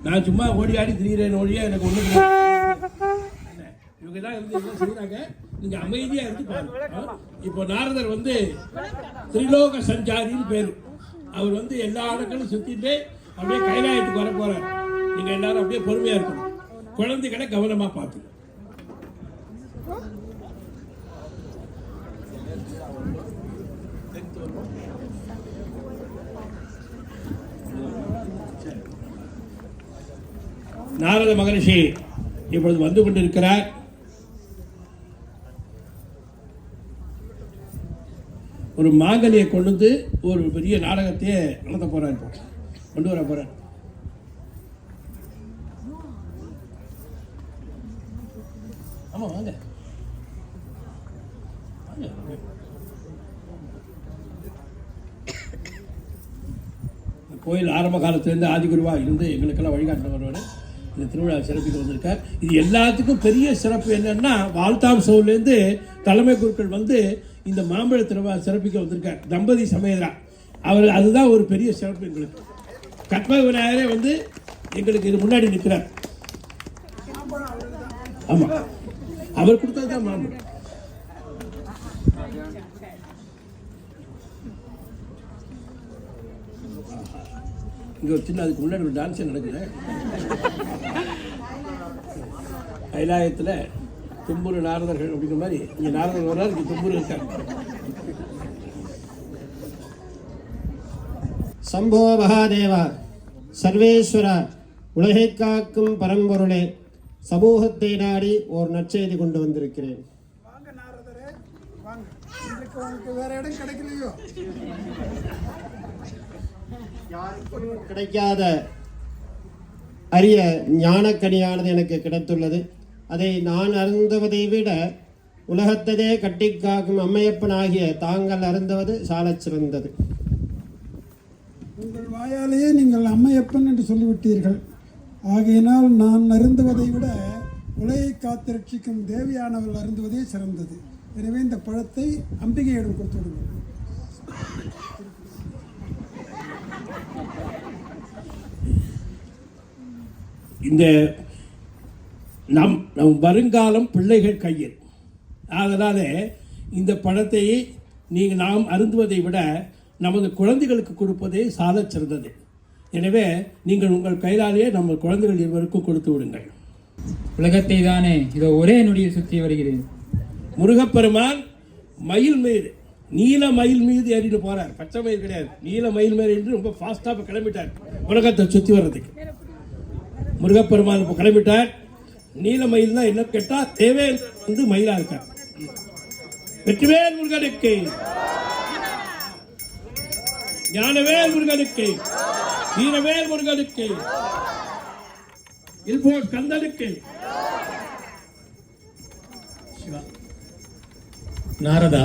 நான் சும்மா ஓடி ஆடி திரிகிறேன் ஒழியா எனக்கு ஒண்ணு இவங்க தான் இருந்து என்ன செய்யறாங்க, நீங்க அமைதியா இருந்து பாருங்க. இப்போ நாரதர் வந்து திரிலோக சஞ்சாரின்னு பேரு. அவர் வந்து எல்லா இடங்களும் சுத்திட்டு அப்படியே கைலாயத்துக்கு வர போறாரு. நீங்க எல்லாரும் அப்படியே பொறுமையா இருக்கணும். குழந்தைகளை கவனமா பார்த்து. நாரத மகரிஷி இப்பொழுது வந்து கொண்டிருக்கிறார். ஒரு மாங்கனியை கொண்டு ஒரு பெரிய நாடகத்தையே நடத்த போறார், கொண்டு வர போறார். ஆமா வாங்க. கோயில் ஆரம்ப காலத்திலிருந்து ஆதிகுருவா இருந்து எங்களுக்கெல்லாம் வழிகாட்டு வருவார். இந்த திருவிழா சிறப்பிக்க வந்திருக்கார். இது எல்லாத்துக்கும் பெரிய சிறப்பு என்னன்னா, வால்தாம் சோர்லேருந்து தலைமை குருக்கள் வந்து இந்த மாம்பழ திருவிழா சிறப்பிக்க வந்திருக்கார். தம்பதி சமேதரா அவர், அதுதான் ஒரு பெரிய சிறப்பு எங்களுக்கு. கற்பக விநாயகரே வந்து எங்களுக்கு இது முன்னாடி நிற்கிறார். ஆமா, அவர் கொடுத்ததுதான் மாம்பழம். இங்க ஒரு சின்ன அதுக்கு முன்னாடி ஒரு டான்ஸே நடக்குது. கைலாயத்தில் தும்புரு நாரதர்கள் அப்படிங்கிற மாதிரி இங்க நாரதர் வர்றாரு, இங்க தும்புரு இருக்காரு. சம்போ மகாதேவா, சர்வேஸ்வரா, உலகை காக்கும் பரம்பொருளே, சமூகத்தை நாடி ஓர் நற்செய்தி கொண்டு வந்திருக்கிறேன். வாங்க நாரதரே வாங்க. உங்களுக்கு வேற இடம் கிடைக்கலையோ? யாருக்கும் கிடைக்காத அரிய ஞானக்கனியானது எனக்கு கிடைத்துள்ளது. அதை நான் அருந்துவதை விட உலகத்ததே கட்டி காக்கும் அம்மையப்பனாகிய தாங்கள் அருந்துவது சாலச் சிறந்தது. உங்கள் வாயாலேயே நீங்கள் அம்மையப்பன் என்று சொல்லிவிட்டீர்கள். ஆகையினால் நான் அருந்துவதை விட உலகை காத்து ரட்சிக்கும் தேவியானவள் அருந்துவதே சிறந்தது. எனவே இந்த பழத்தை அம்பிகையிடம் கொடுத்து விடுங்கள். இந்த நம் வருங்காலம் பிள்ளைகள் கையில். அதனால இந்த பழத்தை நாம் அருந்துவதை விட நமது குழந்தைகளுக்கு கொடுப்பதே சாலச் சிறந்தது. எனவே நீங்கள் உங்கள் கையிலாலேயே நம்ம குழந்தைகள் இருவருக்கும் கொடுத்து விடுங்கள். உலகத்தை தானே இதோ ஒரே நொடியில் சுற்றி வருகிறேன். முருகப்பெருமான் மயில் மீது, நீல மயில் மீது ஏறிட்டு போறார். பச்சை மயில் கிடையாது, நீல மயில் மீது என்று ரொம்ப ஃபாஸ்டா கிளம்பிட்டார் உலகத்தை சுற்றி வர்றதுக்கு. முருகப்பெருமான் இப்போ கிளம்பிட்டார். நீல மயில் தான் என்ன கேட்டா தேவேந்திரன் வந்து மயிலா இருக்கார். வெற்றிவேல் முருகனுக்கு, ஞானவேல் முருகனுக்கு, வீரவேல் முருகனுக்கு, இல்போட் கந்தனுக்கு. நாரதா,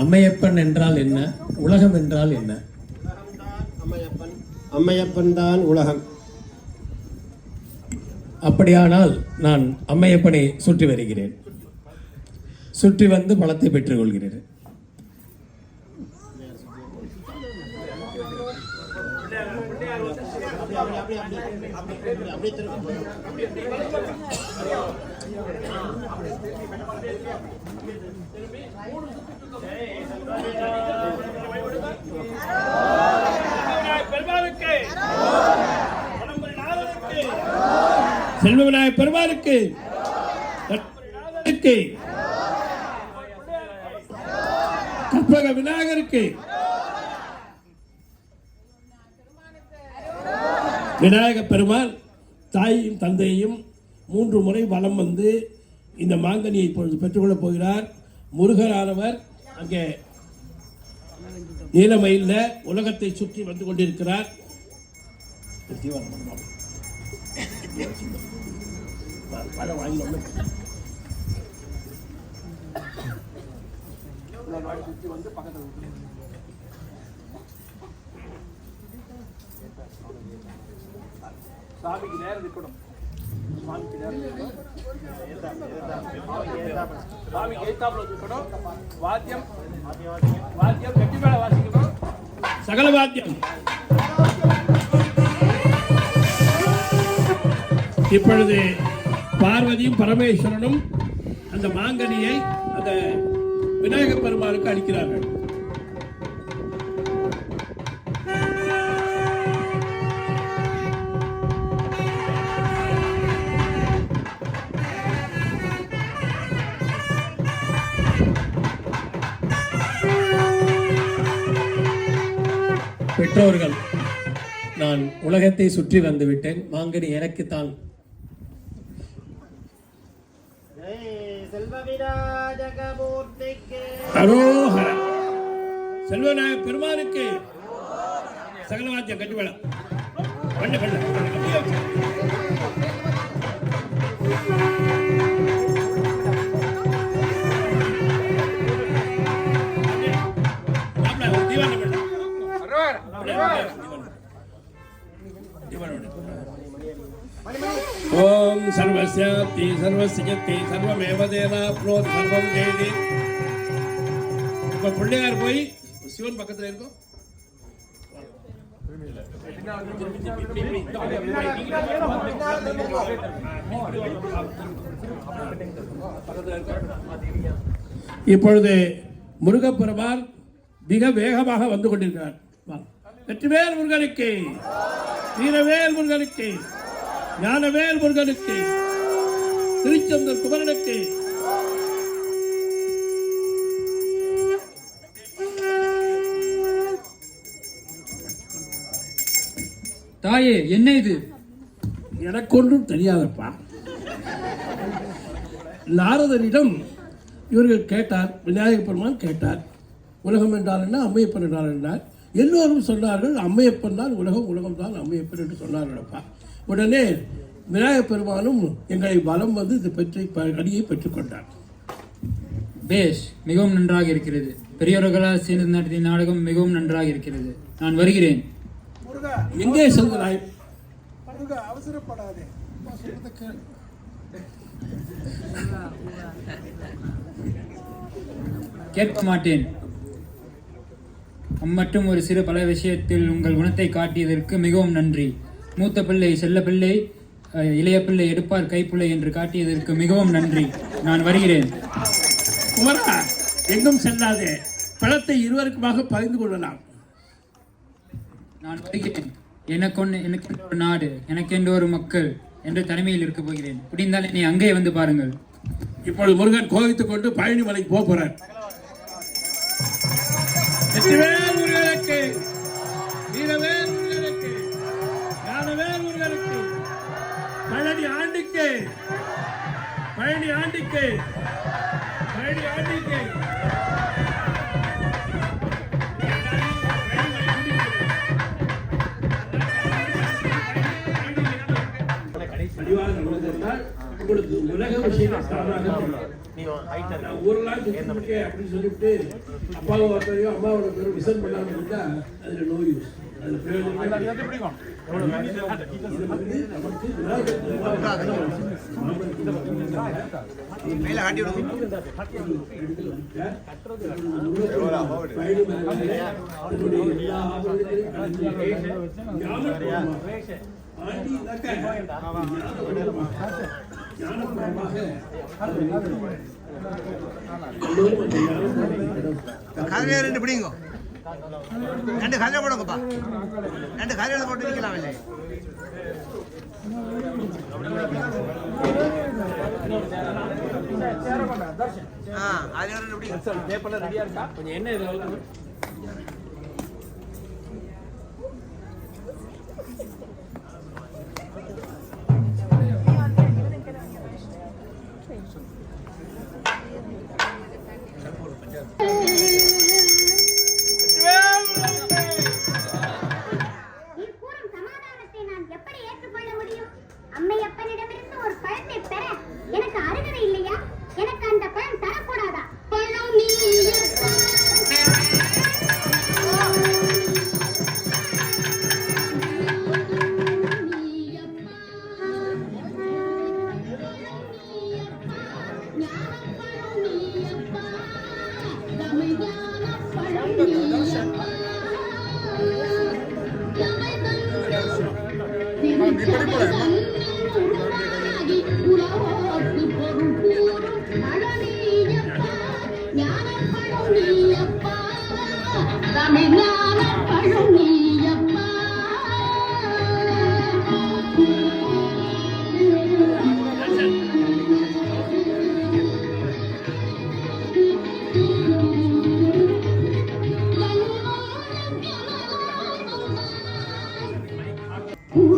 அம்மையப்பன் என்றால் என்ன, உலகம் என்றால் என்ன? அம்மையப்பன் தான் உலகம். அப்படியானால் நான் அம்மையப்பனை சுற்றி வருகிறேன். சுற்றி வந்து பழத்தை பெற்றுக் கொள்கிறேன். செல்வ விநாயகர் பெருமானுக்கு, கற்பக விநாயகருக்கு, விநாயக பெருமான் தாயையும் தந்தையையும் 3 முறை வலம் வந்து இந்த மாங்கனியை இப்பொழுது பெற்றுக்கொள்ளப் போகிறார். முருகரானவர் அங்கே நீலமயில உலகத்தை சுற்றி வந்து கொண்டிருக்கிறார். சாமிக்கு நேரம் இருக்கணும். சாமிக்கு ஏத்தாப்புல இருக்கணும். வாத்தியம் கட்டி மேல வாசிக்கணும். சகல வாத்தியம் இப்பொழுது பார்வதியும் பரமேஸ்வரனும் அந்த மாங்கனியை அந்த விநாயகப் பெருமானுக்கு அளிக்கிறார்கள். பெற்றோர்கள், நான் உலகத்தை சுற்றி வந்து விட்டேன். மாங்கனி எனக்குத்தான். அரோஹர செல்வநாய பெருமானுக்கு சகலவாத்தியம் கட்டி வேளம் பண்ண ஓம் சர்வஸ்யாப்தி சர்வசியத்தி சர்வமேவ தேவாப்னோதி சர்வம் ஜெயதி. இப்ப பிள்ளையார் போய் சிவன் பக்கத்துல இருக்கும். இப்பொழுது முருகப்பெருமான் மிக வேகமாக வந்து கொண்டிருக்கிறார். வெற்றிவேல் முருகனுக்கு, வீரவேல் முருகனுக்கு, ஞானவேல் முருகனுக்கு, திருச்செந்தூர் குமரனுக்கு. தாயே, என்ன இது? எனக்கொன்றும் தெரியாதப்பா. நாரதரிடம் இவர்கள் கேட்டார், விநாயகப் பெருமான் கேட்டார், உலகம் என்றால் என்ன, அம்மையப்பன் என்றால் என்ன? எல்லோரும் சொன்னார்கள், அம்மையப்பன் தான் உலகம், உலகம் தான் அம்மையப்பன் என்று சொன்னார்களப்பா. உடனே விநாயகப் பெருமானும் எங்களை பலம் வந்து இது பெற்று அடியை பெற்றுக்கொண்டார். பேஷ், மிகவும் நன்றாக இருக்கிறது. பெரியவர்களால் சேர்ந்து நடத்திய நாடகம் மிகவும் நன்றாக இருக்கிறது. நான் வருகிறேன். எங்கே செல்கிறாய்? அவசரப்படாதே, கேட்க மாட்டேன். அம்மட்டும் ஒரு சிறு பல விஷயத்தில் உங்கள் குணத்தை காட்டியதற்கு மிகவும் நன்றி. மூத்த பிள்ளை செல்ல பிள்ளை, இளைய பிள்ளை எடுப்பார் கைப்பிள்ளை என்று காட்டியதற்கு மிகவும் நன்றி. நான் வருகிறேன். குமரா, எங்கும் செல்லாதே. பழத்தை இருவருக்குமாக பகிர்ந்து கொள்ளலாம். நான் வருகிறேன். எனக்கு ஒரு நாடு, எனக்கென்று ஒரு மக்கள் என்ற தனிமையில் இருக்க போகிறேன். முடிந்தால் என்னை அங்கே வந்து பாருங்கள். இப்பொழுது முருகன் கோவித்துக் கொண்டு பழனி மலைக்கு போறார். வெற்றிவேல் முருகனுக்கு, வீரவேல் முருகனுக்கு, ஞானவேல் முருகனுக்கு, பழனி ஆண்டிக்கு, பழனி ஆண்டிக்கு, பழனி ஆண்டிக்கு. உங்களுக்கு உலக விஷயம் ஒரு நாள் அப்படின்னு சொல்லிவிட்டு அப்பாவோட பேரையும் அம்மாவோட பேரும் விசன் பண்ணாமல் இருந்தா அதுல நோ யூஸ். அதுல பிரயோஜனம் ரெண்டு பிடிங்க, ரெண்டு கல்யாணம் போடுங்கப்பா, ரெண்டு கல்யாணம் போட்டு நிக்கலாம் இல்லை. அது ரெண்டு பிடிங்க. ரெடியா இருக்கா? கொஞ்சம் என்ன அம்மையப்பனிடமிருந்து ஒரு பழத்தை பெற எனக்கு அருகதை இல்லையா? எனக்கு அந்த பழம் தரக்கூடாதா? பழம் நீ இப்படி போல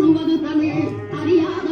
கூறுவது தமிழ் அறியாத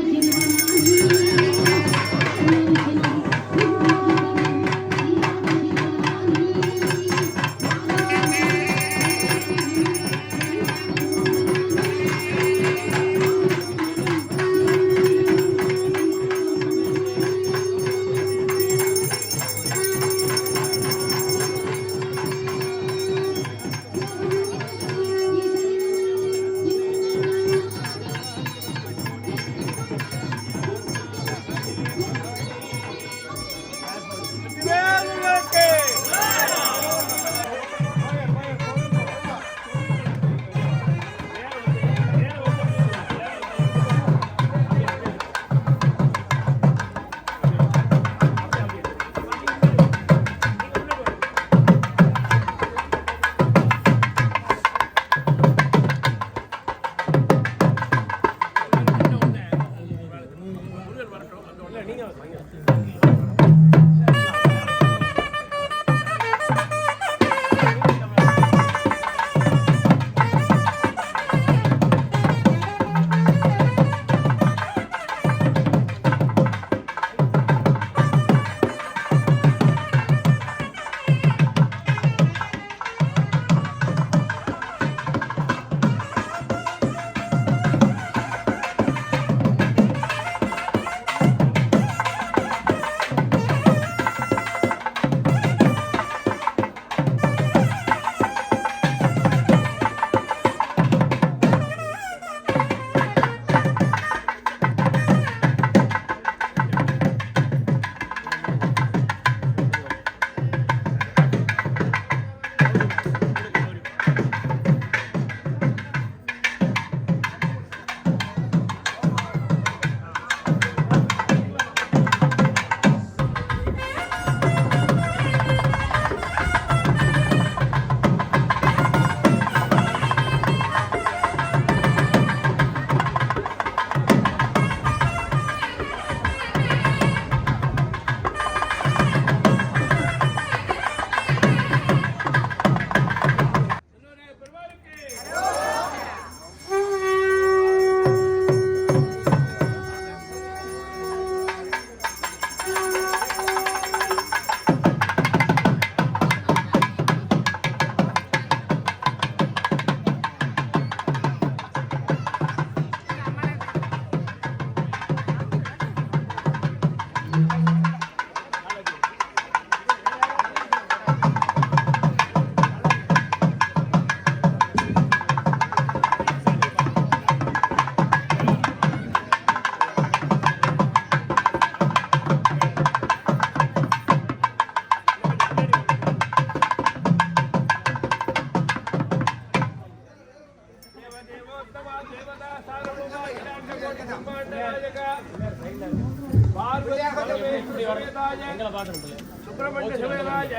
சுப்பிரமணிய சிவராஜ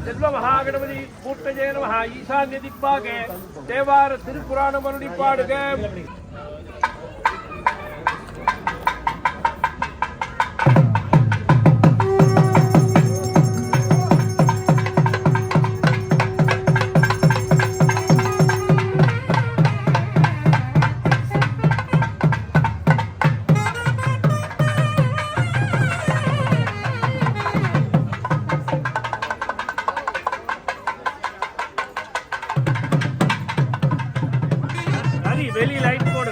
செல்வ மகாகணபதி கூட்டஜய நமஹ ஈசான்ய திப்பாக தேவார திருப்புராணம் அருளி பாடுக. வெளி லைட் போடு.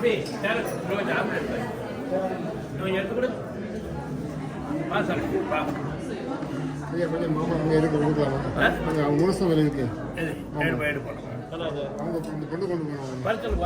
தம்பி கொஞ்சம் ஆப்பிள் எடுத்து எடுத்து கொடு வா சார் வா ஐயா கொஞ்சம் மாமா அங்கே இருக்கு கொடுக்கலாமா அங்கே முழுசம் இருக்கு எடுப்போம் அவங்க இந்த கொண்டு போகணும் வரச்சல்